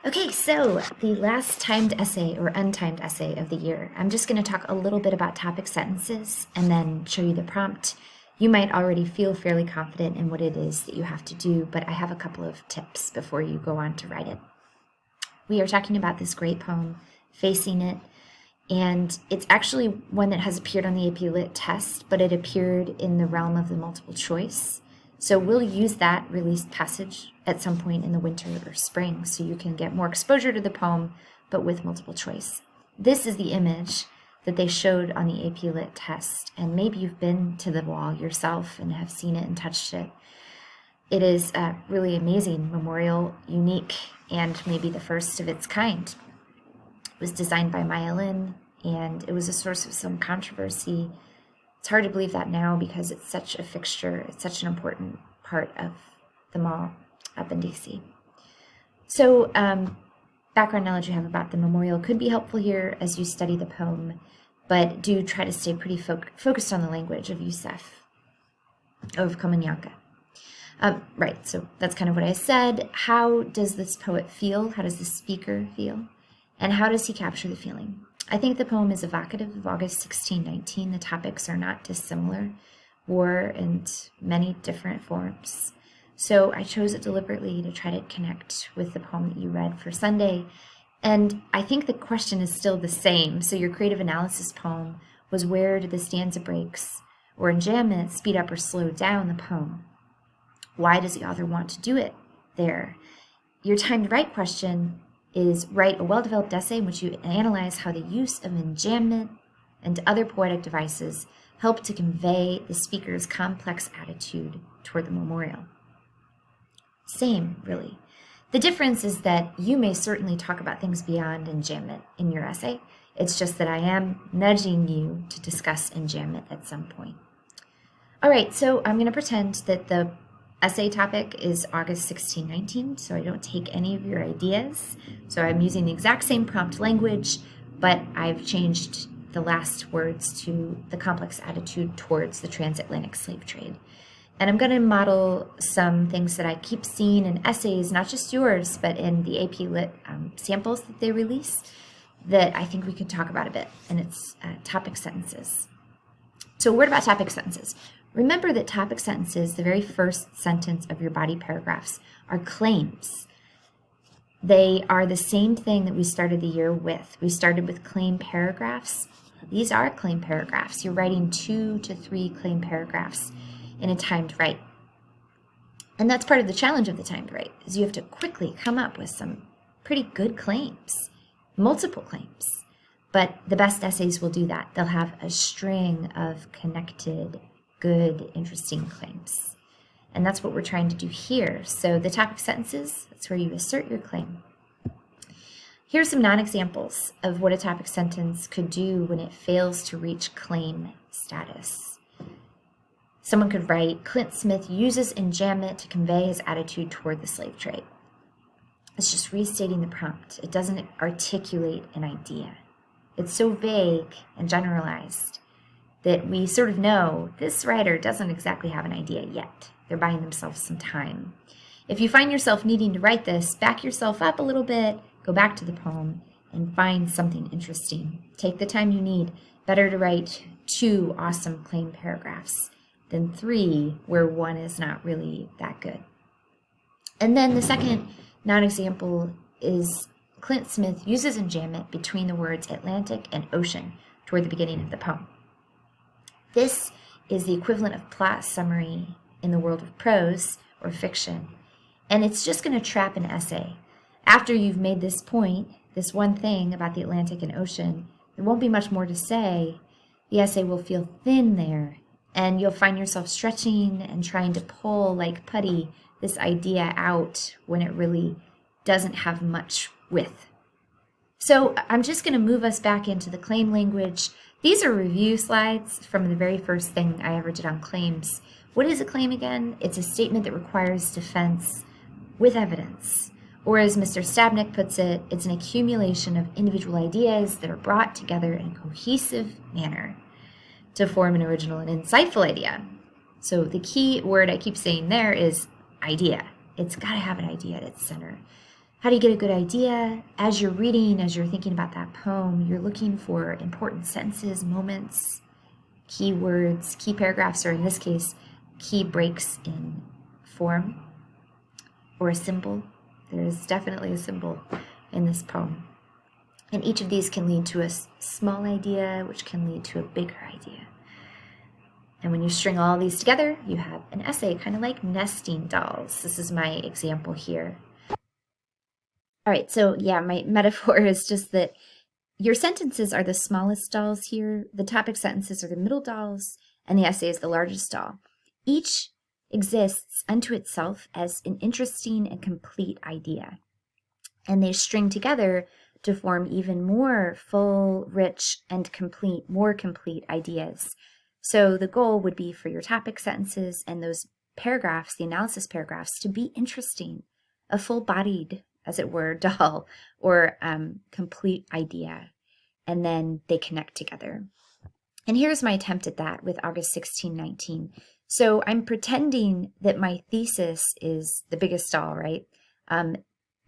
Okay, so the last timed essay or untimed essay of the year. I'm just going to talk a little bit about topic sentences and then show you the prompt. You might already feel fairly confident in what it is that you have to do, but I have a couple of tips before you go on to write it. We are talking about this great poem, Facing It, and it's actually one that has appeared on the AP Lit test, but it appeared in the realm of the multiple choice. So we'll use that released passage at some point in the winter or spring so you can get more exposure to the poem, but with multiple choice. This is the image that they showed on the AP Lit test, and maybe you've been to the wall yourself and have seen it and touched it. It is a really amazing memorial, unique, and maybe the first of its kind. It was designed by Maya Lin, and it was a source of some controversy. It's hard to believe that now because it's such a fixture, it's such an important part of the mall up in DC. So background knowledge you have about the memorial could be helpful here as you study the poem, but do try to stay pretty focused on the language of Yusef, of Komunyaka. Right, so that's kind of what I said. How does this poet feel? How does the speaker feel? And how does he capture the feeling? I think the poem is evocative of August 1619. The topics are not dissimilar, war and many different forms. So I chose it deliberately to try to connect with the poem that you read for Sunday. And I think the question is still the same. So your creative analysis poem was, where do the stanza breaks or enjambment speed up or slow down the poem? Why does the author want to do it there? Your time to write question is, write a well-developed essay in which you analyze how the use of enjambment and other poetic devices help to convey the speaker's complex attitude toward the memorial. Same, really. The difference is that you may certainly talk about things beyond enjambment in your essay. It's just that I am nudging you to discuss enjambment at some point. All right, so I'm going to pretend that the essay topic is August 1619, so I don't take any of your ideas. So I'm using the exact same prompt language, but I've changed the last words to the complex attitude towards the transatlantic slave trade. And I'm going to model some things that I keep seeing in essays, not just yours, but in the AP Lit samples that they release, that I think we could talk about a bit, and it's topic sentences. So a word about topic sentences. Remember that topic sentences, the very first sentence of your body paragraphs, are claims. They are the same thing that we started the year with. We started with claim paragraphs. These are claim paragraphs. You're writing 2 to 3 claim paragraphs in a timed write. And that's part of the challenge of the timed write, is you have to quickly come up with some pretty good claims, multiple claims. But the best essays will do that. They'll have a string of connected, good, interesting claims. And that's what we're trying to do here. So the topic sentences, that's where you assert your claim. Here's some non-examples of what a topic sentence could do when it fails to reach claim status. Someone could write, Clint Smith uses enjambment to convey his attitude toward the slave trade. It's just restating the prompt. It doesn't articulate an idea. It's so vague and generalized that we sort of know this writer doesn't exactly have an idea yet. They're buying themselves some time. If you find yourself needing to write this, back yourself up a little bit, go back to the poem, and find something interesting. Take the time you need. Better to write 2 awesome claim paragraphs than 3 where one is not really that good. And then the second non-example is Clint Smith uses enjambment between the words Atlantic and ocean toward the beginning of the poem. This is the equivalent of plot summary in the world of prose or fiction, and it's just going to trap an essay. After you've made this point, this one thing about the Atlantic and ocean, there won't be much more to say. The essay will feel thin there, and you'll find yourself stretching and trying to pull like putty this idea out when it really doesn't have much width. So I'm just going to move us back into the claim language. These are review slides from the very first thing I ever did on claims. What is a claim again? It's a statement that requires defense with evidence. Or as Mr. Stabnick puts it, it's an accumulation of individual ideas that are brought together in a cohesive manner to form an original and insightful idea. So the key word I keep saying there is idea. It's got to have an idea at its center. How do you get a good idea? As you're reading, as you're thinking about that poem, you're looking for important sentences, moments, key words, key paragraphs, or in this case, key breaks in form or a symbol. There's definitely a symbol in this poem. And each of these can lead to a small idea, which can lead to a bigger idea. And when you string all these together, you have an essay, kind of like nesting dolls. This is my example here. All right, so yeah, my metaphor is just that your sentences are the smallest dolls here, the topic sentences are the middle dolls, and the essay is the largest doll. Each exists unto itself as an interesting and complete idea. And they string together to form even more full, rich, and more complete ideas. So the goal would be for your topic sentences and those paragraphs, the analysis paragraphs, to be interesting, a full-bodied, as it were, doll or complete idea. And then they connect together. And here's my attempt at that with August 1619. So I'm pretending that my thesis is the biggest doll, right?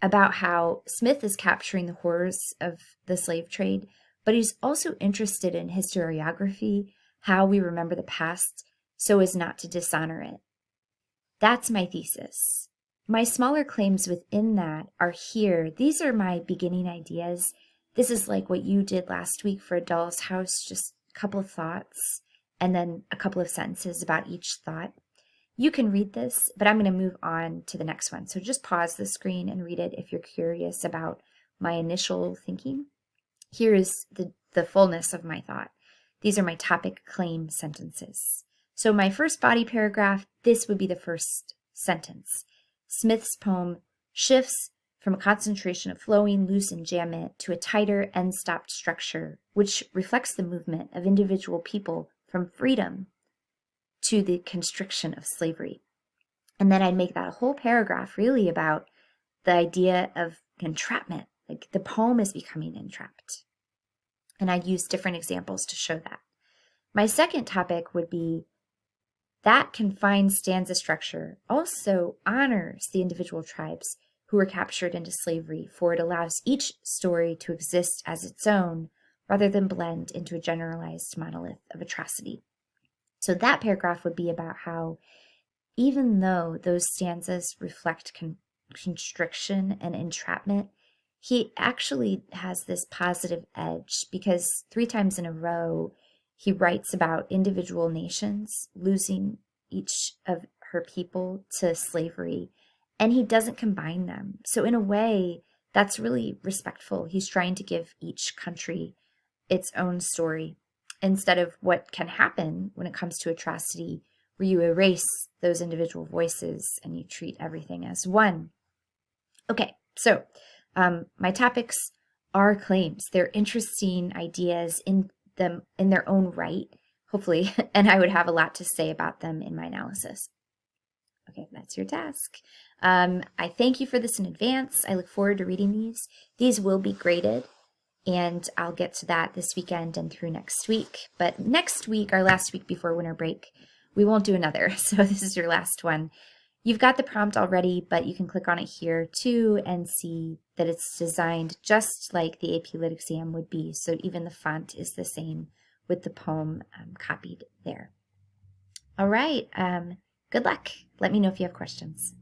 About how Smith is capturing the horrors of the slave trade, but he's also interested in historiography, how we remember the past so as not to dishonor it. That's my thesis. My smaller claims within that are here. These are my beginning ideas. This is like what you did last week for A Doll's House, just a couple of thoughts and then a couple of sentences about each thought. You can read this, but I'm going to move on to the next one. So just pause the screen and read it if you're curious about my initial thinking. Here is the fullness of my thought. These are my topic claim sentences. So my first body paragraph, this would be the first sentence. Smith's poem shifts from a concentration of flowing, loose, and jammet to a tighter, end-stopped structure, which reflects the movement of individual people from freedom to the constriction of slavery. And then I'd make that a whole paragraph really about the idea of entrapment, like the poem is becoming entrapped. And I'd use different examples to show that. My second topic would be that confined stanza structure also honors the individual tribes who were captured into slavery, for it allows each story to exist as its own rather than blend into a generalized monolith of atrocity. So that paragraph would be about how even though those stanzas reflect constriction and entrapment, he actually has this positive edge because 3 times in a row, he writes about individual nations losing each of her people to slavery, and he doesn't combine them. So in a way, that's really respectful. He's trying to give each country its own story instead of what can happen when it comes to atrocity, where you erase those individual voices and you treat everything as one. Okay, so my topics are claims. They're interesting ideas in their own right, hopefully, and I would have a lot to say about them in my analysis. Okay, that's your task. I thank you for this in advance. I look forward to reading these. These will be graded, and I'll get to that this weekend and through next week. But next week, our last week before winter break, we won't do another. So this is your last one. You've got the prompt already, but you can click on it here too and see that it's designed just like the AP Lit exam would be. So even the font is the same with the poem copied there. All right. Good luck. Let me know if you have questions.